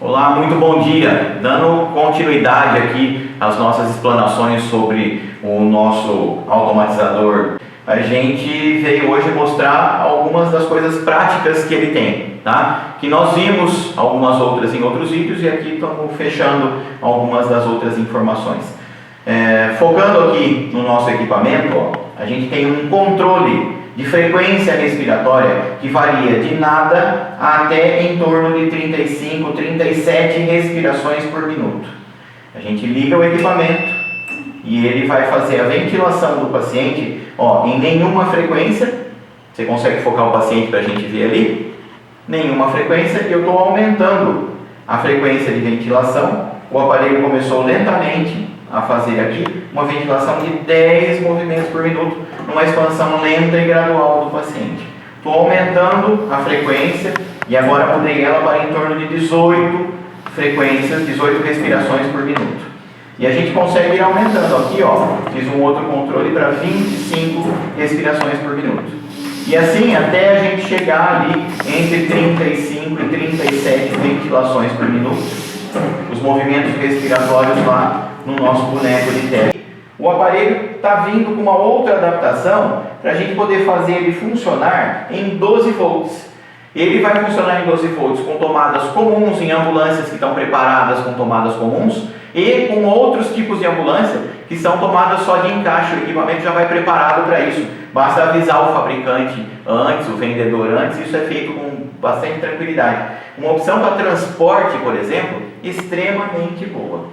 Olá, muito bom dia. Dando continuidade aqui às nossas explanações sobre o nosso automatizador, a gente veio hoje mostrar algumas das coisas práticas que ele tem, tá? Que nós vimos algumas outras em outros vídeos e aqui estamos fechando algumas das outras informações. Focando aqui no nosso equipamento, ó, a gente tem um controle de frequência respiratória que varia de nada até em torno de 35, 37 respirações por minuto. A gente liga o equipamento e ele vai fazer a ventilação do paciente, ó, em nenhuma frequência. Você consegue focar o paciente para a gente ver ali? Nenhuma frequência, e eu estou aumentando a frequência de ventilação. O aparelho começou lentamente a fazer aqui uma ventilação de 10 movimentos por minuto, numa expansão lenta e gradual do paciente. Estou aumentando a frequência e agora mudei ela para em torno de 18 frequências, 18 respirações por minuto. E a gente consegue ir aumentando aqui, ó, fiz um outro controle para 25 respirações por minuto. E assim até a gente chegar ali entre 35 e 37 ventilações por minuto, os movimentos respiratórios lá no nosso boneco de teste. O aparelho está vindo com uma outra adaptação para a gente poder fazer ele funcionar em 12 volts. Ele vai funcionar em 12 volts com tomadas comuns em ambulâncias que estão preparadas com tomadas comuns e com outros tipos de ambulância que são tomadas só de encaixe. O equipamento já vai preparado para isso. Basta avisar o fabricante antes, o vendedor antes, isso é feito com bastante tranquilidade. Uma opção para transporte, por exemplo, extremamente boa.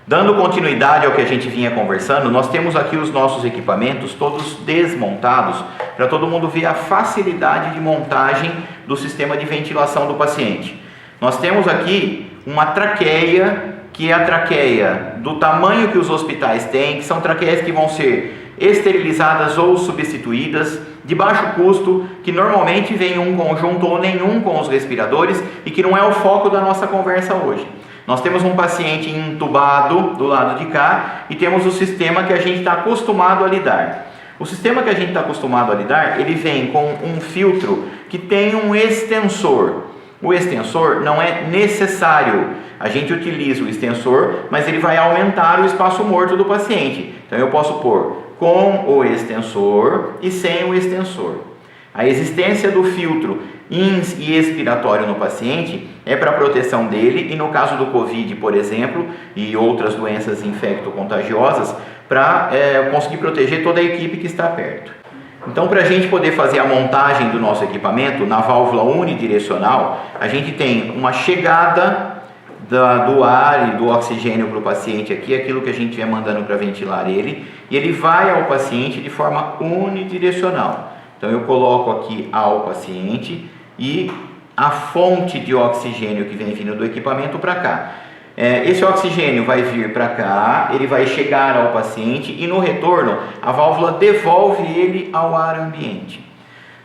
Dando continuidade ao que a gente vinha conversando, nós temos aqui os nossos equipamentos todos desmontados para todo mundo ver a facilidade de montagem do sistema de ventilação do paciente. Nós temos aqui uma traqueia, que é a traqueia do tamanho que os hospitais têm, que são traqueias que vão ser esterilizadas ou substituídas, de baixo custo, que normalmente vem um conjunto ou nenhum com os respiradores e que não é o foco da nossa conversa hoje. Nós temos um paciente entubado do lado de cá e temos o sistema que a gente está acostumado a lidar. O sistema que a gente está acostumado a lidar, ele vem com um filtro que tem um extensor. O extensor não é necessário. A gente utiliza o extensor, mas ele vai aumentar o espaço morto do paciente. Então eu posso pôr com o extensor e sem o extensor. A existência do filtro ins e expiratório no paciente é para a proteção dele e no caso do Covid, por exemplo, e outras doenças infecto-contagiosas, para conseguir proteger toda a equipe que está perto. Então, para a gente poder fazer a montagem do nosso equipamento na válvula unidirecional, a gente tem uma chegada do ar e do oxigênio para o paciente aqui, aquilo que a gente vai mandando para ventilar ele, e ele vai ao paciente de forma unidirecional. Então eu coloco aqui ao paciente e a fonte de oxigênio que vem vindo do equipamento para cá. Esse oxigênio vai vir para cá, ele vai chegar ao paciente e no retorno a válvula devolve ele ao ar ambiente.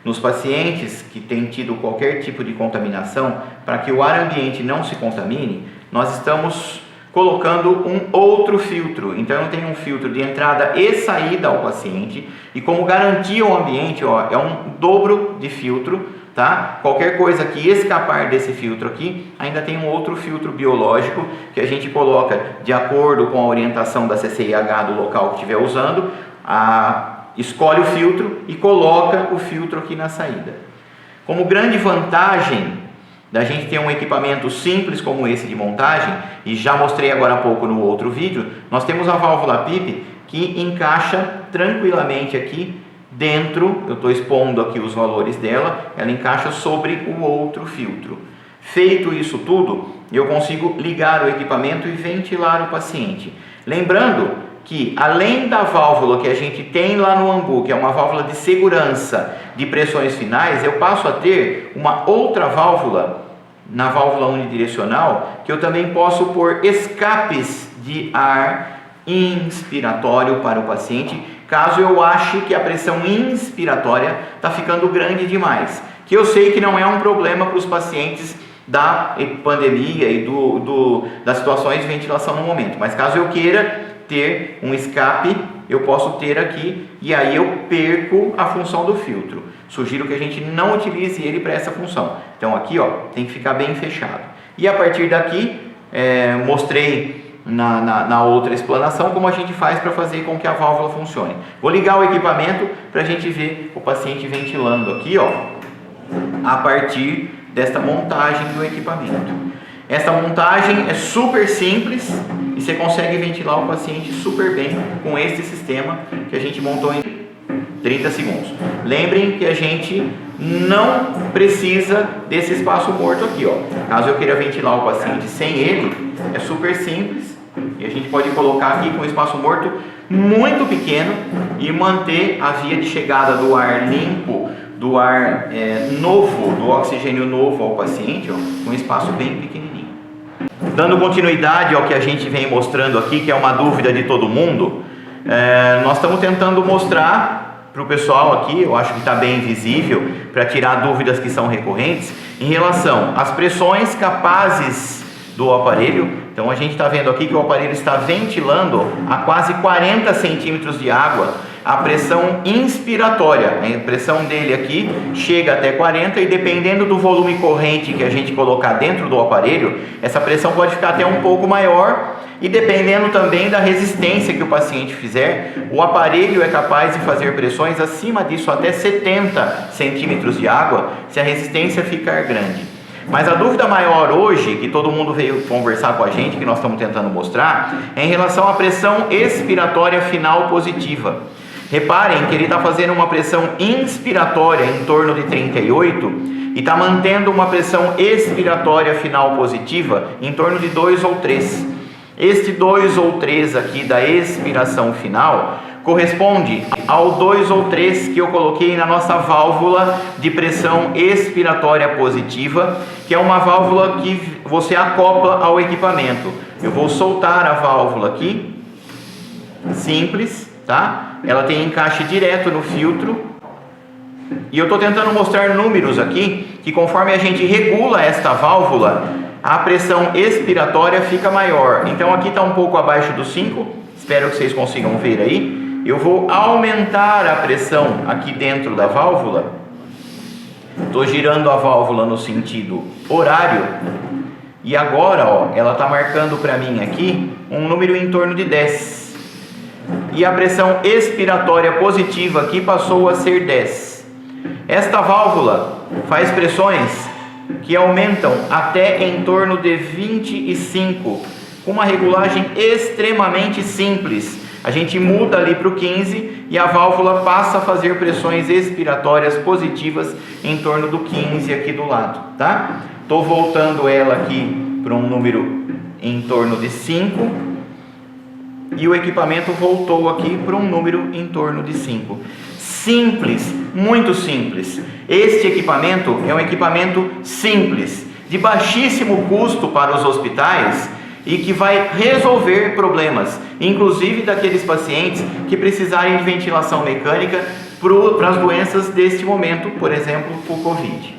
Nos pacientes que têm tido qualquer tipo de contaminação, para que o ar ambiente não se contamine, nós estamos colocando um outro filtro. Então eu tenho um filtro de entrada e saída ao paciente e como garantia ao ambiente, ó, é um dobro de filtro, tá? Qualquer coisa que escapar desse filtro aqui, ainda tem um outro filtro biológico que a gente coloca de acordo com a orientação da CCIH do local que estiver usando, escolhe o filtro e coloca o filtro aqui na saída. Como grande vantagem da gente ter um equipamento simples como esse de montagem, e já mostrei agora há pouco no outro vídeo, nós temos a válvula PIP que encaixa tranquilamente aqui dentro, eu estou expondo aqui os valores dela, ela encaixa sobre o outro filtro. Feito isso tudo, eu consigo ligar o equipamento e ventilar o paciente. Lembrando que além da válvula que a gente tem lá no AMBU, que é uma válvula de segurança de pressões finais, eu passo a ter uma outra válvula, na válvula unidirecional, que eu também posso pôr escapes de ar inspiratório para o paciente, caso eu ache que a pressão inspiratória está ficando grande demais, que eu sei que não é um problema para os pacientes da pandemia e das situações de ventilação no momento, mas caso eu queira ter um escape, eu posso ter aqui e aí eu perco a função do filtro. Sugiro que a gente não utilize ele para essa função. Então aqui, ó, tem que ficar bem fechado. E a partir daqui, mostrei na outra explanação como a gente faz para fazer com que a válvula funcione. Vou ligar o equipamento para a gente ver o paciente ventilando aqui, ó, a partir desta montagem do equipamento. Essa montagem é super simples e você consegue ventilar o paciente super bem com este sistema que a gente montou em 30 segundos. Lembrem que a gente não precisa desse espaço morto aqui, ó. Caso eu queira ventilar o paciente sem ele, é super simples e a gente pode colocar aqui com um espaço morto muito pequeno e manter a via de chegada do ar limpo, do ar novo, do oxigênio novo ao paciente, ó, com um espaço bem pequenininho. Dando continuidade ao que a gente vem mostrando aqui, que é uma dúvida de todo mundo, nós estamos tentando mostrar para o pessoal aqui, eu acho que está bem visível, para tirar dúvidas que são recorrentes, em relação às pressões capazes do aparelho. Então a gente está vendo aqui que o aparelho está ventilando a quase 40 centímetros de água a pressão inspiratória. A pressão dele aqui chega até 40 e dependendo do volume corrente que a gente colocar dentro do aparelho, essa pressão pode ficar até um pouco maior e dependendo também da resistência que o paciente fizer, o aparelho é capaz de fazer pressões acima disso, até 70 centímetros de água, se a resistência ficar grande. Mas a dúvida maior hoje, que todo mundo veio conversar com a gente, que nós estamos tentando mostrar, é em relação à pressão expiratória final positiva. Reparem que ele está fazendo uma pressão inspiratória em torno de 38 e está mantendo uma pressão expiratória final positiva em torno de 2 ou 3. Este 2 ou 3 aqui da expiração final corresponde ao 2 ou 3 que eu coloquei na nossa válvula de pressão expiratória positiva, que é uma válvula que você acopla ao equipamento. Eu vou soltar a válvula aqui, simples, tá? Ela tem encaixe direto no filtro. E eu estou tentando mostrar números aqui, que conforme a gente regula esta válvula, a pressão expiratória fica maior. Então aqui está um pouco abaixo dos 5, espero que vocês consigam ver aí. Eu vou aumentar a pressão aqui dentro da válvula. Estou girando a válvula no sentido horário. E agora, ó, ela está marcando para mim aqui um número em torno de 10. E a pressão expiratória positiva aqui passou a ser 10. Esta válvula faz pressões que aumentam até em torno de 25, com uma regulagem extremamente simples. A gente muda ali para o 15 e a válvula passa a fazer pressões expiratórias positivas em torno do 15 aqui do lado, tá? Estou voltando ela aqui para um número em torno de 5 e o equipamento voltou aqui para um número em torno de 5. Simples, muito simples. Este equipamento é um equipamento simples, de baixíssimo custo para os hospitais e que vai resolver problemas, inclusive daqueles pacientes que precisarem de ventilação mecânica para as doenças deste momento, por exemplo, o Covid.